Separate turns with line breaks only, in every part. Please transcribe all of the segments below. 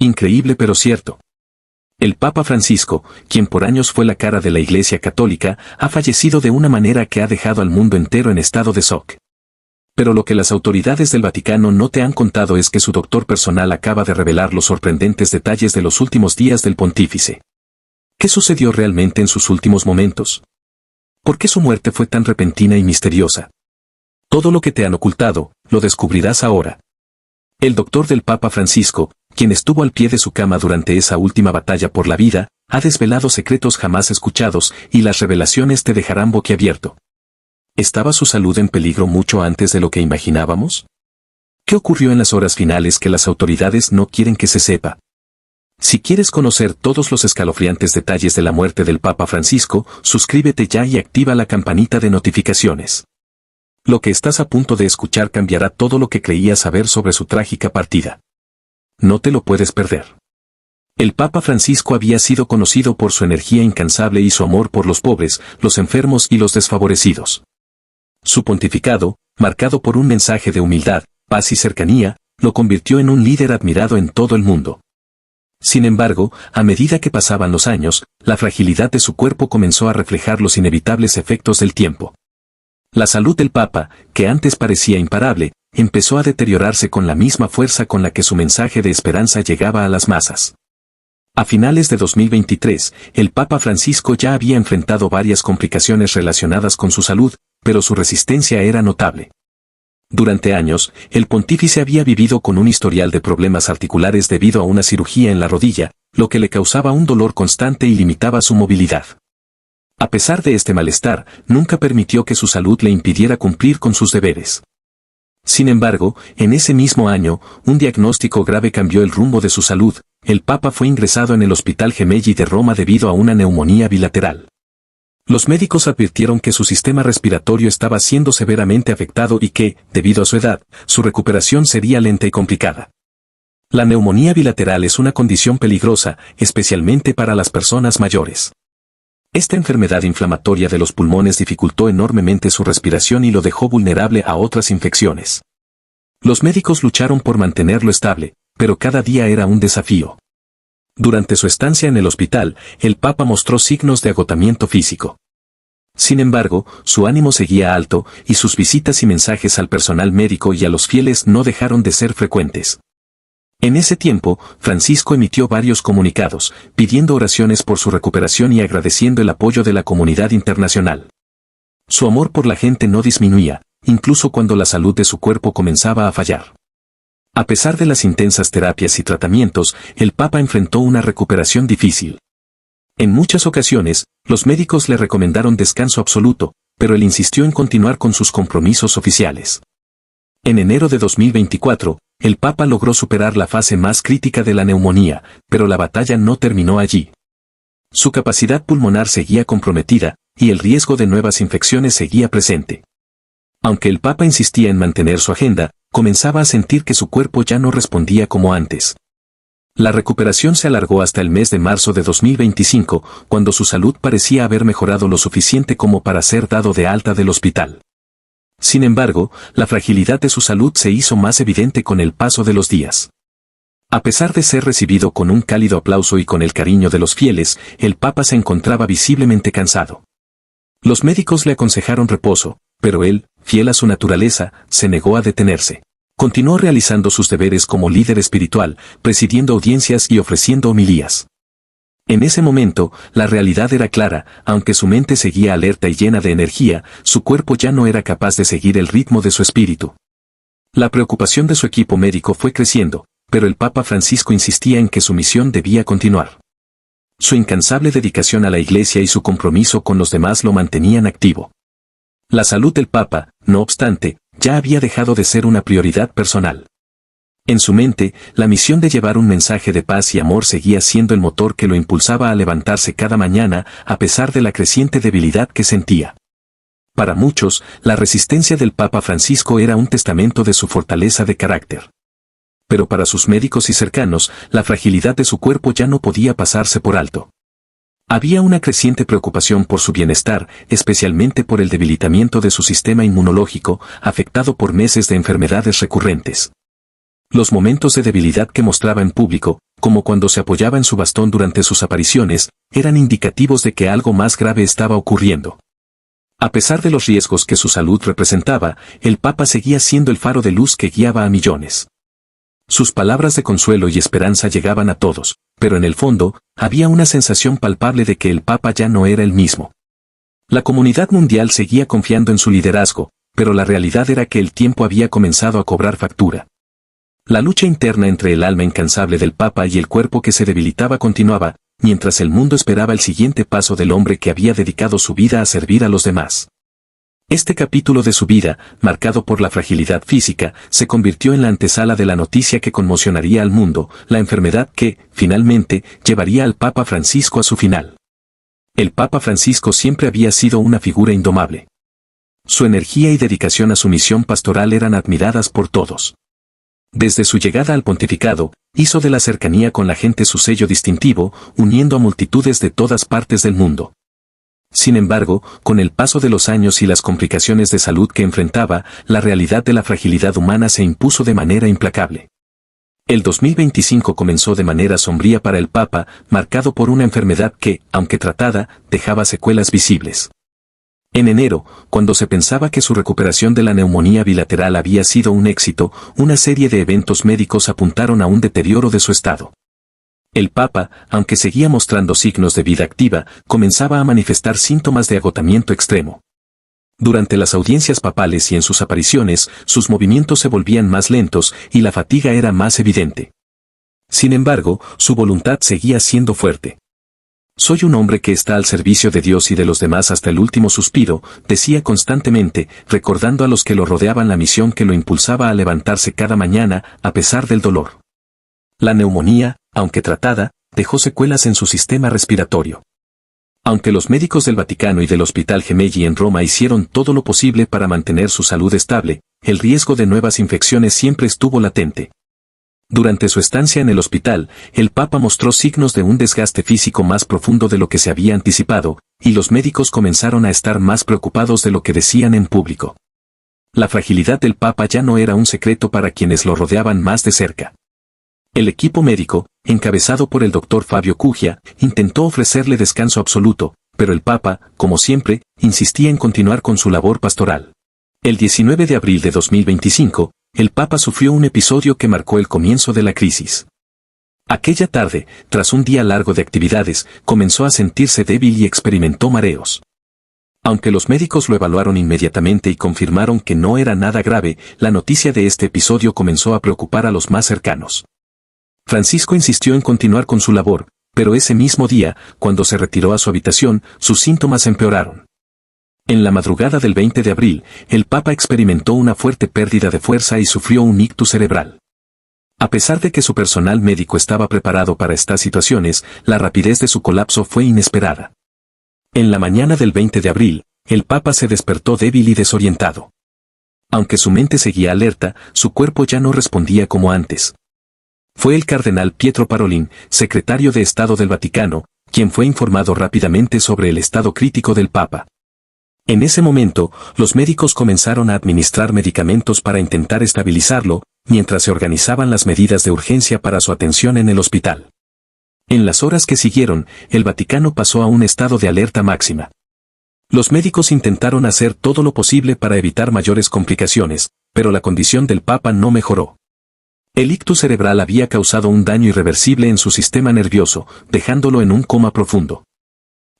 Increíble pero cierto. El Papa Francisco, quien por años fue la cara de la Iglesia Católica, ha fallecido de una manera que ha dejado al mundo entero en estado de shock. Pero lo que las autoridades del Vaticano no te han contado es que su doctor personal acaba de revelar los sorprendentes detalles de los últimos días del pontífice. ¿Qué sucedió realmente en sus últimos momentos? ¿Por qué su muerte fue tan repentina y misteriosa? Todo lo que te han ocultado, lo descubrirás ahora. El doctor del Papa Francisco, quien estuvo al pie de su cama durante esa última batalla por la vida, ha desvelado secretos jamás escuchados y las revelaciones te dejarán boquiabierto. ¿Estaba su salud en peligro mucho antes de lo que imaginábamos? ¿Qué ocurrió en las horas finales que las autoridades no quieren que se sepa? Si quieres conocer todos los escalofriantes detalles de la muerte del Papa Francisco, suscríbete ya y activa la campanita de notificaciones. Lo que estás a punto de escuchar cambiará todo lo que creías saber sobre su trágica partida. No te lo puedes perder. El Papa Francisco había sido conocido por su energía incansable y su amor por los pobres, los enfermos y los desfavorecidos. Su pontificado, marcado por un mensaje de humildad, paz y cercanía, lo convirtió en un líder admirado en todo el mundo. Sin embargo, a medida que pasaban los años, la fragilidad de su cuerpo comenzó a reflejar los inevitables efectos del tiempo. La salud del Papa, que antes parecía imparable, empezó a deteriorarse con la misma fuerza con la que su mensaje de esperanza llegaba a las masas. A finales de 2023, el Papa Francisco ya había enfrentado varias complicaciones relacionadas con su salud, pero su resistencia era notable. Durante años, el pontífice había vivido con un historial de problemas articulares debido a una cirugía en la rodilla, lo que le causaba un dolor constante y limitaba su movilidad. A pesar de este malestar, nunca permitió que su salud le impidiera cumplir con sus deberes. Sin embargo, en ese mismo año, un diagnóstico grave cambió el rumbo de su salud. El Papa fue ingresado en el Hospital Gemelli de Roma debido a una neumonía bilateral. Los médicos advirtieron que su sistema respiratorio estaba siendo severamente afectado y que, debido a su edad, su recuperación sería lenta y complicada. La neumonía bilateral es una condición peligrosa, especialmente para las personas mayores. Esta enfermedad inflamatoria de los pulmones dificultó enormemente su respiración y lo dejó vulnerable a otras infecciones. Los médicos lucharon por mantenerlo estable, pero cada día era un desafío. Durante su estancia en el hospital, el Papa mostró signos de agotamiento físico. Sin embargo, su ánimo seguía alto, y sus visitas y mensajes al personal médico y a los fieles no dejaron de ser frecuentes. En ese tiempo, Francisco emitió varios comunicados, pidiendo oraciones por su recuperación y agradeciendo el apoyo de la comunidad internacional. Su amor por la gente no disminuía, incluso cuando la salud de su cuerpo comenzaba a fallar. A pesar de las intensas terapias y tratamientos, el Papa enfrentó una recuperación difícil. En muchas ocasiones, los médicos le recomendaron descanso absoluto, pero él insistió en continuar con sus compromisos oficiales. En enero de 2024, el Papa logró superar la fase más crítica de la neumonía, pero la batalla no terminó allí. Su capacidad pulmonar seguía comprometida, y el riesgo de nuevas infecciones seguía presente. Aunque el Papa insistía en mantener su agenda, comenzaba a sentir que su cuerpo ya no respondía como antes. La recuperación se alargó hasta el mes de marzo de 2025, cuando su salud parecía haber mejorado lo suficiente como para ser dado de alta del hospital. Sin embargo, la fragilidad de su salud se hizo más evidente con el paso de los días. A pesar de ser recibido con un cálido aplauso y con el cariño de los fieles, el Papa se encontraba visiblemente cansado. Los médicos le aconsejaron reposo, pero él, fiel a su naturaleza, se negó a detenerse. Continuó realizando sus deberes como líder espiritual, presidiendo audiencias y ofreciendo homilías. En ese momento, la realidad era clara, aunque su mente seguía alerta y llena de energía, su cuerpo ya no era capaz de seguir el ritmo de su espíritu. La preocupación de su equipo médico fue creciendo, pero el Papa Francisco insistía en que su misión debía continuar. Su incansable dedicación a la Iglesia y su compromiso con los demás lo mantenían activo. La salud del Papa, no obstante, ya había dejado de ser una prioridad personal. En su mente, la misión de llevar un mensaje de paz y amor seguía siendo el motor que lo impulsaba a levantarse cada mañana, a pesar de la creciente debilidad que sentía. Para muchos, la resistencia del Papa Francisco era un testamento de su fortaleza de carácter. Pero para sus médicos y cercanos, la fragilidad de su cuerpo ya no podía pasarse por alto. Había una creciente preocupación por su bienestar, especialmente por el debilitamiento de su sistema inmunológico, afectado por meses de enfermedades recurrentes. Los momentos de debilidad que mostraba en público, como cuando se apoyaba en su bastón durante sus apariciones, eran indicativos de que algo más grave estaba ocurriendo. A pesar de los riesgos que su salud representaba, el Papa seguía siendo el faro de luz que guiaba a millones. Sus palabras de consuelo y esperanza llegaban a todos, pero en el fondo, había una sensación palpable de que el Papa ya no era el mismo. La comunidad mundial seguía confiando en su liderazgo, pero la realidad era que el tiempo había comenzado a cobrar factura. La lucha interna entre el alma incansable del Papa y el cuerpo que se debilitaba continuaba, mientras el mundo esperaba el siguiente paso del hombre que había dedicado su vida a servir a los demás. Este capítulo de su vida, marcado por la fragilidad física, se convirtió en la antesala de la noticia que conmocionaría al mundo, la enfermedad que, finalmente, llevaría al Papa Francisco a su final. El Papa Francisco siempre había sido una figura indomable. Su energía y dedicación a su misión pastoral eran admiradas por todos. Desde su llegada al pontificado, hizo de la cercanía con la gente su sello distintivo, uniendo a multitudes de todas partes del mundo. Sin embargo, con el paso de los años y las complicaciones de salud que enfrentaba, la realidad de la fragilidad humana se impuso de manera implacable. El 2025 comenzó de manera sombría para el Papa, marcado por una enfermedad que, aunque tratada, dejaba secuelas visibles. En enero, cuando se pensaba que su recuperación de la neumonía bilateral había sido un éxito, una serie de eventos médicos apuntaron a un deterioro de su estado. El Papa, aunque seguía mostrando signos de vida activa, comenzaba a manifestar síntomas de agotamiento extremo. Durante las audiencias papales y en sus apariciones, sus movimientos se volvían más lentos y la fatiga era más evidente. Sin embargo, su voluntad seguía siendo fuerte. «Soy un hombre que está al servicio de Dios y de los demás hasta el último suspiro», decía constantemente, recordando a los que lo rodeaban la misión que lo impulsaba a levantarse cada mañana, a pesar del dolor. La neumonía, aunque tratada, dejó secuelas en su sistema respiratorio. Aunque los médicos del Vaticano y del Hospital Gemelli en Roma hicieron todo lo posible para mantener su salud estable, el riesgo de nuevas infecciones siempre estuvo latente. Durante su estancia en el hospital, el Papa mostró signos de un desgaste físico más profundo de lo que se había anticipado, y los médicos comenzaron a estar más preocupados de lo que decían en público. La fragilidad del Papa ya no era un secreto para quienes lo rodeaban más de cerca. El equipo médico, encabezado por el doctor Fabio Cugia, intentó ofrecerle descanso absoluto, pero el Papa, como siempre, insistía en continuar con su labor pastoral. El 19 de abril de 2025, el Papa sufrió un episodio que marcó el comienzo de la crisis. Aquella tarde, tras un día largo de actividades, comenzó a sentirse débil y experimentó mareos. Aunque los médicos lo evaluaron inmediatamente y confirmaron que no era nada grave, la noticia de este episodio comenzó a preocupar a los más cercanos. Francisco insistió en continuar con su labor, pero ese mismo día, cuando se retiró a su habitación, sus síntomas empeoraron. En la madrugada del 20 de abril, el Papa experimentó una fuerte pérdida de fuerza y sufrió un ictus cerebral. A pesar de que su personal médico estaba preparado para estas situaciones, la rapidez de su colapso fue inesperada. En la mañana del 20 de abril, el Papa se despertó débil y desorientado. Aunque su mente seguía alerta, su cuerpo ya no respondía como antes. Fue el cardenal Pietro Parolin, secretario de Estado del Vaticano, quien fue informado rápidamente sobre el estado crítico del Papa. En ese momento, los médicos comenzaron a administrar medicamentos para intentar estabilizarlo, mientras se organizaban las medidas de urgencia para su atención en el hospital. En las horas que siguieron, el Vaticano pasó a un estado de alerta máxima. Los médicos intentaron hacer todo lo posible para evitar mayores complicaciones, pero la condición del Papa no mejoró. El ictus cerebral había causado un daño irreversible en su sistema nervioso, dejándolo en un coma profundo.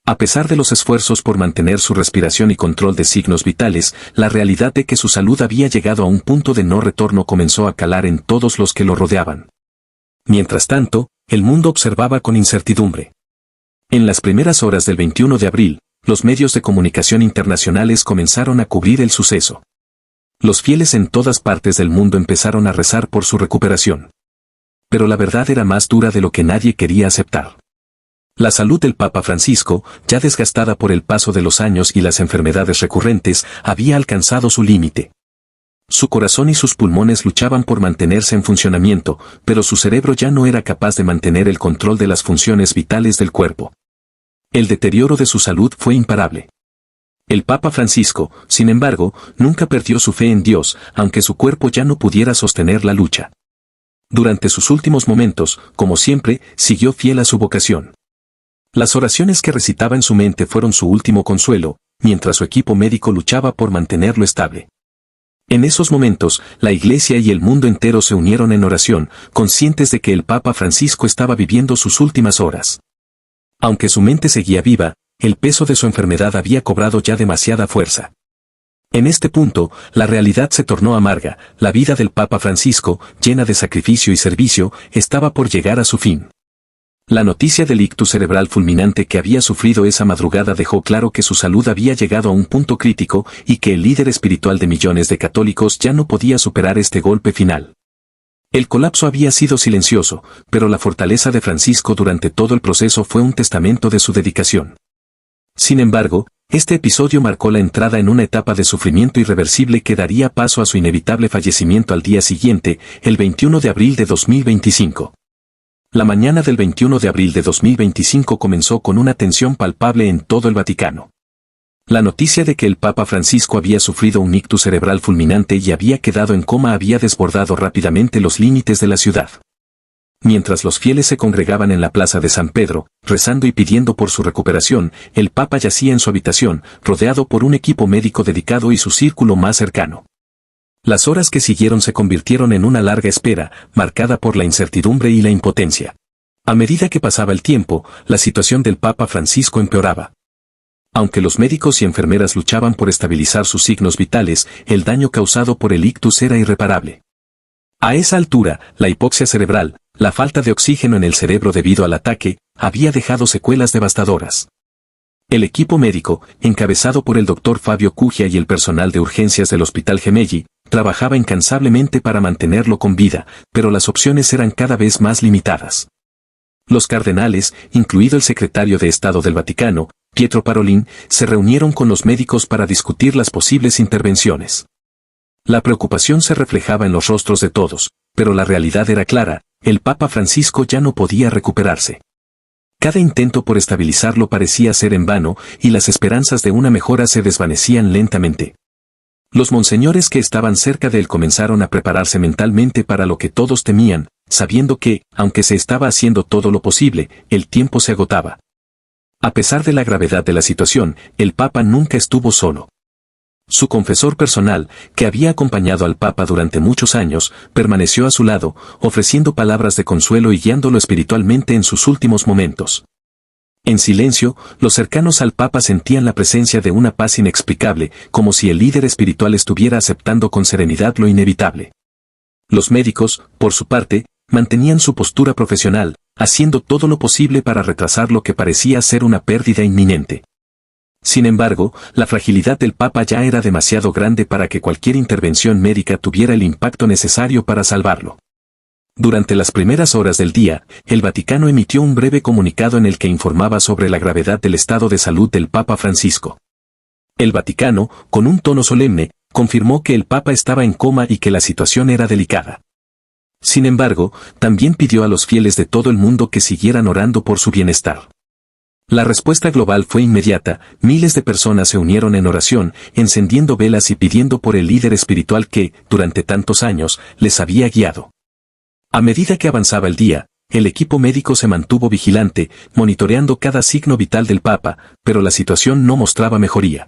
A pesar de los esfuerzos por mantener su respiración y control de signos vitales, la realidad de que su salud había llegado a un punto de no retorno comenzó a calar en todos los que lo rodeaban. Mientras tanto, el mundo observaba con incertidumbre. En las primeras horas del 21 de abril, los medios de comunicación internacionales comenzaron a cubrir el suceso. Los fieles en todas partes del mundo empezaron a rezar por su recuperación. Pero la verdad era más dura de lo que nadie quería aceptar. La salud del Papa Francisco, ya desgastada por el paso de los años y las enfermedades recurrentes, había alcanzado su límite. Su corazón y sus pulmones luchaban por mantenerse en funcionamiento, pero su cerebro ya no era capaz de mantener el control de las funciones vitales del cuerpo. El deterioro de su salud fue imparable. El Papa Francisco, sin embargo, nunca perdió su fe en Dios, aunque su cuerpo ya no pudiera sostener la lucha. Durante sus últimos momentos, como siempre, siguió fiel a su vocación. Las oraciones que recitaba en su mente fueron su último consuelo, mientras su equipo médico luchaba por mantenerlo estable. En esos momentos, la Iglesia y el mundo entero se unieron en oración, conscientes de que el Papa Francisco estaba viviendo sus últimas horas. Aunque su mente seguía viva, el peso de su enfermedad había cobrado ya demasiada fuerza. En este punto, la realidad se tornó amarga, la vida del Papa Francisco, llena de sacrificio y servicio, estaba por llegar a su fin. La noticia del ictus cerebral fulminante que había sufrido esa madrugada dejó claro que su salud había llegado a un punto crítico y que el líder espiritual de millones de católicos ya no podía superar este golpe final. El colapso había sido silencioso, pero la fortaleza de Francisco durante todo el proceso fue un testamento de su dedicación. Sin embargo, este episodio marcó la entrada en una etapa de sufrimiento irreversible que daría paso a su inevitable fallecimiento al día siguiente, el 21 de abril de 2025. La mañana del 21 de abril de 2025 comenzó con una tensión palpable en todo el Vaticano. La noticia de que el Papa Francisco había sufrido un ictus cerebral fulminante y había quedado en coma había desbordado rápidamente los límites de la ciudad. Mientras los fieles se congregaban en la plaza de San Pedro, rezando y pidiendo por su recuperación, el Papa yacía en su habitación, rodeado por un equipo médico dedicado y su círculo más cercano. Las horas que siguieron se convirtieron en una larga espera, marcada por la incertidumbre y la impotencia. A medida que pasaba el tiempo, la situación del Papa Francisco empeoraba. Aunque los médicos y enfermeras luchaban por estabilizar sus signos vitales, el daño causado por el ictus era irreparable. A esa altura, la hipoxia cerebral, la falta de oxígeno en el cerebro debido al ataque, había dejado secuelas devastadoras. El equipo médico, encabezado por el doctor Fabio Cugia y el personal de urgencias del Hospital Gemelli, trabajaba incansablemente para mantenerlo con vida, pero las opciones eran cada vez más limitadas. Los cardenales, incluido el secretario de Estado del Vaticano, Pietro Parolin, se reunieron con los médicos para discutir las posibles intervenciones. La preocupación se reflejaba en los rostros de todos, pero la realidad era clara, el Papa Francisco ya no podía recuperarse. Cada intento por estabilizarlo parecía ser en vano, y las esperanzas de una mejora se desvanecían lentamente. Los monseñores que estaban cerca de él comenzaron a prepararse mentalmente para lo que todos temían, sabiendo que, aunque se estaba haciendo todo lo posible, el tiempo se agotaba. A pesar de la gravedad de la situación, el Papa nunca estuvo solo. Su confesor personal, que había acompañado al Papa durante muchos años, permaneció a su lado, ofreciendo palabras de consuelo y guiándolo espiritualmente en sus últimos momentos. En silencio, los cercanos al Papa sentían la presencia de una paz inexplicable, como si el líder espiritual estuviera aceptando con serenidad lo inevitable. Los médicos, por su parte, mantenían su postura profesional, haciendo todo lo posible para retrasar lo que parecía ser una pérdida inminente. Sin embargo, la fragilidad del Papa ya era demasiado grande para que cualquier intervención médica tuviera el impacto necesario para salvarlo. Durante las primeras horas del día, el Vaticano emitió un breve comunicado en el que informaba sobre la gravedad del estado de salud del Papa Francisco. El Vaticano, con un tono solemne, confirmó que el Papa estaba en coma y que la situación era delicada. Sin embargo, también pidió a los fieles de todo el mundo que siguieran orando por su bienestar. La respuesta global fue inmediata, miles de personas se unieron en oración, encendiendo velas y pidiendo por el líder espiritual que, durante tantos años, les había guiado. A medida que avanzaba el día, el equipo médico se mantuvo vigilante, monitoreando cada signo vital del Papa, pero la situación no mostraba mejoría.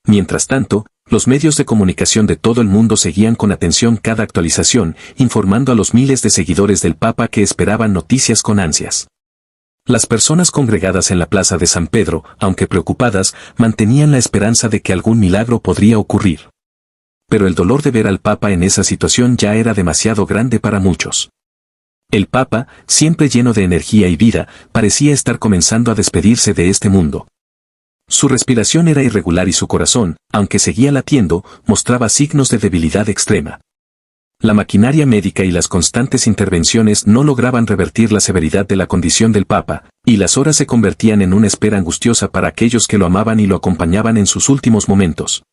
Mientras tanto, los medios de comunicación de todo el mundo seguían con atención cada actualización, informando a los miles de seguidores del Papa que esperaban noticias con ansias. Las personas congregadas en la plaza de San Pedro, aunque preocupadas, mantenían la esperanza de que algún milagro podría ocurrir. Pero el dolor de ver al Papa en esa situación ya era demasiado grande para muchos. El Papa, siempre lleno de energía y vida, parecía estar comenzando a despedirse de este mundo. Su respiración era irregular y su corazón, aunque seguía latiendo, mostraba signos de debilidad extrema. La maquinaria médica y las constantes intervenciones no lograban revertir la severidad de la condición del Papa, y las horas se convertían en una espera angustiosa para aquellos que lo amaban y lo acompañaban en sus últimos momentos.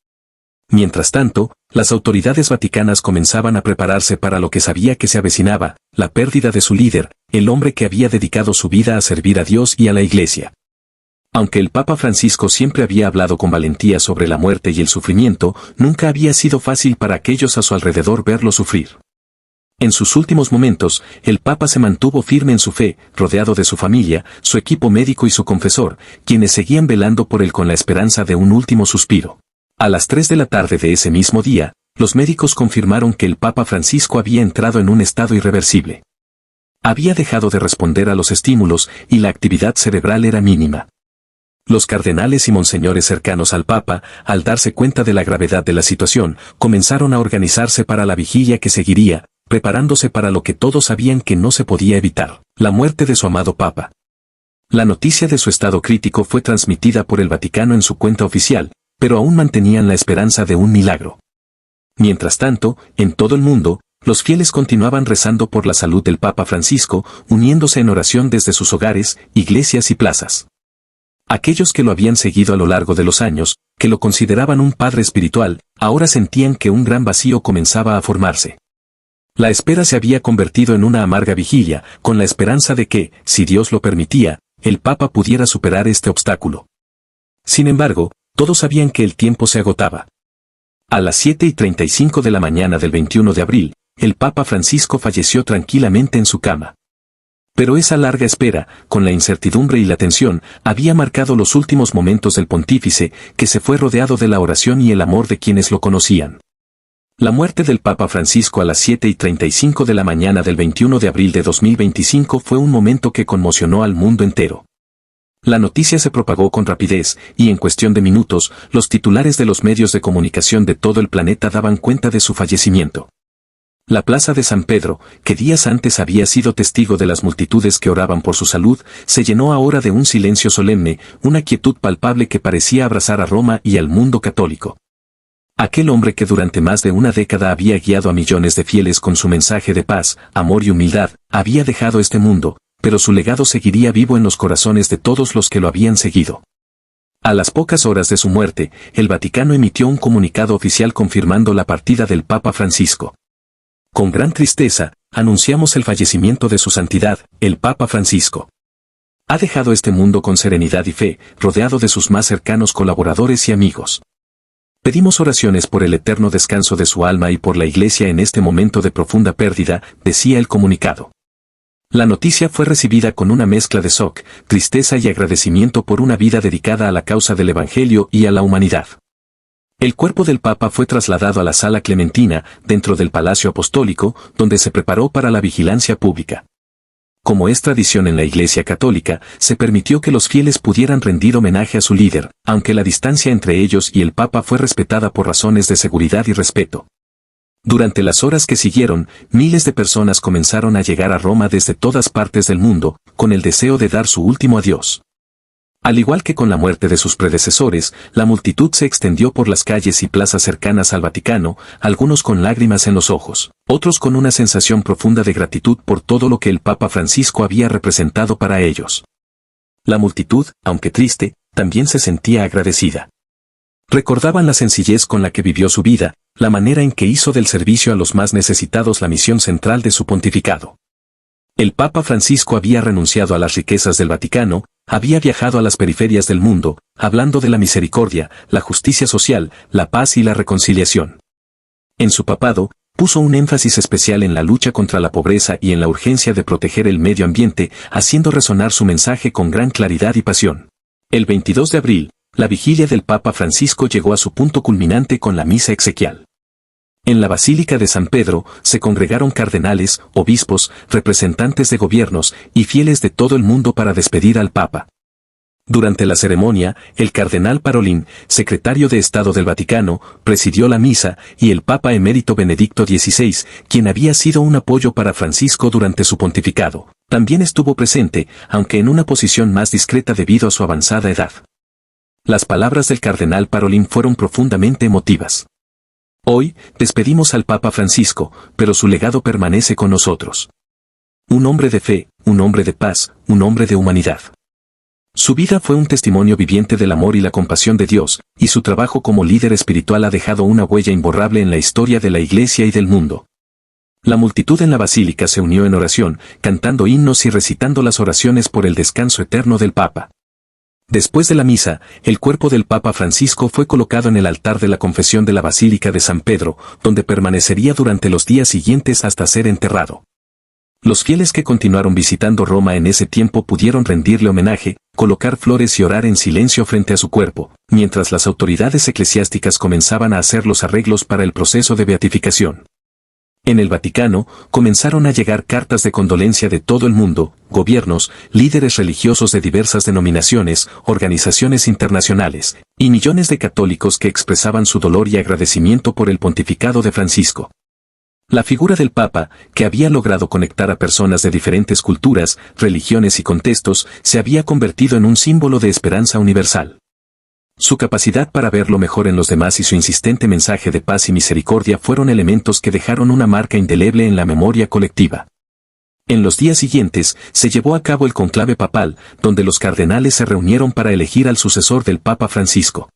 Mientras tanto, las autoridades vaticanas comenzaban a prepararse para lo que sabía que se avecinaba, la pérdida de su líder, el hombre que había dedicado su vida a servir a Dios y a la Iglesia. Aunque el Papa Francisco siempre había hablado con valentía sobre la muerte y el sufrimiento, nunca había sido fácil para aquellos a su alrededor verlo sufrir. En sus últimos momentos, el Papa se mantuvo firme en su fe, rodeado de su familia, su equipo médico y su confesor, quienes seguían velando por él con la esperanza de un último suspiro. A las 3 de la tarde de ese mismo día, los médicos confirmaron que el Papa Francisco había entrado en un estado irreversible. Había dejado de responder a los estímulos y la actividad cerebral era mínima. Los cardenales y monseñores cercanos al Papa, al darse cuenta de la gravedad de la situación, comenzaron a organizarse para la vigilia que seguiría, preparándose para lo que todos sabían que no se podía evitar, la muerte de su amado Papa. La noticia de su estado crítico fue transmitida por el Vaticano en su cuenta oficial, pero aún mantenían la esperanza de un milagro. Mientras tanto, en todo el mundo, los fieles continuaban rezando por la salud del Papa Francisco, uniéndose en oración desde sus hogares, iglesias y plazas. Aquellos que lo habían seguido a lo largo de los años, que lo consideraban un padre espiritual, ahora sentían que un gran vacío comenzaba a formarse. La espera se había convertido en una amarga vigilia, con la esperanza de que, si Dios lo permitía, el Papa pudiera superar este obstáculo. Sin embargo, todos sabían que el tiempo se agotaba. A las 7:35 de la mañana del 21 de abril, el Papa Francisco falleció tranquilamente en su cama. Pero esa larga espera, con la incertidumbre y la tensión, había marcado los últimos momentos del pontífice, que se fue rodeado de la oración y el amor de quienes lo conocían. La muerte del Papa Francisco a las 7:35 de la mañana del 21 de abril de 2025 fue un momento que conmocionó al mundo entero. La noticia se propagó con rapidez, y en cuestión de minutos, los titulares de los medios de comunicación de todo el planeta daban cuenta de su fallecimiento. La plaza de San Pedro, que días antes había sido testigo de las multitudes que oraban por su salud, se llenó ahora de un silencio solemne, una quietud palpable que parecía abrazar a Roma y al mundo católico. Aquel hombre que durante más de una década había guiado a millones de fieles con su mensaje de paz, amor y humildad, había dejado este mundo, pero su legado seguiría vivo en los corazones de todos los que lo habían seguido. A las pocas horas de su muerte, el Vaticano emitió un comunicado oficial confirmando la partida del Papa Francisco. Con gran tristeza, anunciamos el fallecimiento de su santidad, el Papa Francisco. Ha dejado este mundo con serenidad y fe, rodeado de sus más cercanos colaboradores y amigos. Pedimos oraciones por el eterno descanso de su alma y por la Iglesia en este momento de profunda pérdida, decía el comunicado. La noticia fue recibida con una mezcla de shock, tristeza y agradecimiento por una vida dedicada a la causa del Evangelio y a la humanidad. El cuerpo del Papa fue trasladado a la Sala Clementina, dentro del Palacio Apostólico, donde se preparó para la vigilancia pública. Como es tradición en la Iglesia Católica, se permitió que los fieles pudieran rendir homenaje a su líder, aunque la distancia entre ellos y el Papa fue respetada por razones de seguridad y respeto. Durante las horas que siguieron, miles de personas comenzaron a llegar a Roma desde todas partes del mundo, con el deseo de dar su último adiós. Al igual que con la muerte de sus predecesores, la multitud se extendió por las calles y plazas cercanas al Vaticano, algunos con lágrimas en los ojos, otros con una sensación profunda de gratitud por todo lo que el Papa Francisco había representado para ellos. La multitud, aunque triste, también se sentía agradecida. Recordaban la sencillez con la que vivió su vida, la manera en que hizo del servicio a los más necesitados la misión central de su pontificado. El Papa Francisco había renunciado a las riquezas del Vaticano, había viajado a las periferias del mundo, hablando de la misericordia, la justicia social, la paz y la reconciliación. En su papado, puso un énfasis especial en la lucha contra la pobreza y en la urgencia de proteger el medio ambiente, haciendo resonar su mensaje con gran claridad y pasión. El 22 de abril, la vigilia del Papa Francisco llegó a su punto culminante con la misa exequial. En la Basílica de San Pedro se congregaron cardenales, obispos, representantes de gobiernos y fieles de todo el mundo para despedir al Papa. Durante la ceremonia, el cardenal Parolin, secretario de Estado del Vaticano, presidió la misa y el Papa emérito Benedicto XVI, quien había sido un apoyo para Francisco durante su pontificado, también estuvo presente, aunque en una posición más discreta debido a su avanzada edad. Las palabras del cardenal Parolin fueron profundamente emotivas. Hoy, despedimos al Papa Francisco, pero su legado permanece con nosotros. Un hombre de fe, un hombre de paz, un hombre de humanidad. Su vida fue un testimonio viviente del amor y la compasión de Dios, y su trabajo como líder espiritual ha dejado una huella imborrable en la historia de la Iglesia y del mundo. La multitud en la basílica se unió en oración, cantando himnos y recitando las oraciones por el descanso eterno del Papa. Después de la misa, el cuerpo del Papa Francisco fue colocado en el altar de la confesión de la Basílica de San Pedro, donde permanecería durante los días siguientes hasta ser enterrado. Los fieles que continuaron visitando Roma en ese tiempo pudieron rendirle homenaje, colocar flores y orar en silencio frente a su cuerpo, mientras las autoridades eclesiásticas comenzaban a hacer los arreglos para el proceso de beatificación. En el Vaticano, comenzaron a llegar cartas de condolencia de todo el mundo, gobiernos, líderes religiosos de diversas denominaciones, organizaciones internacionales, y millones de católicos que expresaban su dolor y agradecimiento por el pontificado de Francisco. La figura del Papa, que había logrado conectar a personas de diferentes culturas, religiones y contextos, se había convertido en un símbolo de esperanza universal. Su capacidad para ver lo mejor en los demás y su insistente mensaje de paz y misericordia fueron elementos que dejaron una marca indeleble en la memoria colectiva. En los días siguientes, se llevó a cabo el conclave papal, donde los cardenales se reunieron para elegir al sucesor del Papa Francisco.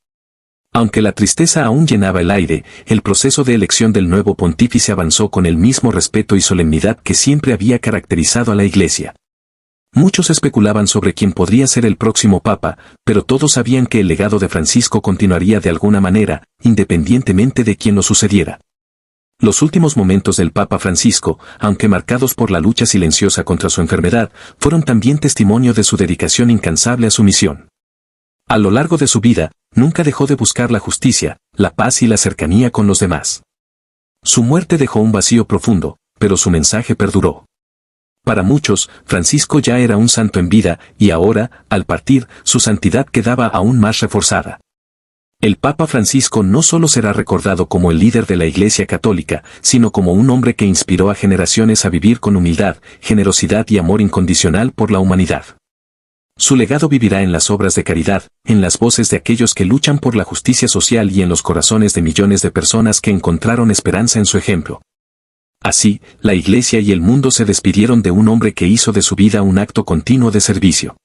Aunque la tristeza aún llenaba el aire, el proceso de elección del nuevo pontífice avanzó con el mismo respeto y solemnidad que siempre había caracterizado a la Iglesia. Muchos especulaban sobre quién podría ser el próximo papa, pero todos sabían que el legado de Francisco continuaría de alguna manera, independientemente de quién lo sucediera. Los últimos momentos del Papa Francisco, aunque marcados por la lucha silenciosa contra su enfermedad, fueron también testimonio de su dedicación incansable a su misión. A lo largo de su vida, nunca dejó de buscar la justicia, la paz y la cercanía con los demás. Su muerte dejó un vacío profundo, pero su mensaje perduró. Para muchos, Francisco ya era un santo en vida, y ahora, al partir, su santidad quedaba aún más reforzada. El Papa Francisco no solo será recordado como el líder de la Iglesia Católica, sino como un hombre que inspiró a generaciones a vivir con humildad, generosidad y amor incondicional por la humanidad. Su legado vivirá en las obras de caridad, en las voces de aquellos que luchan por la justicia social y en los corazones de millones de personas que encontraron esperanza en su ejemplo. Así, la Iglesia y el mundo se despidieron de un hombre que hizo de su vida un acto continuo de servicio.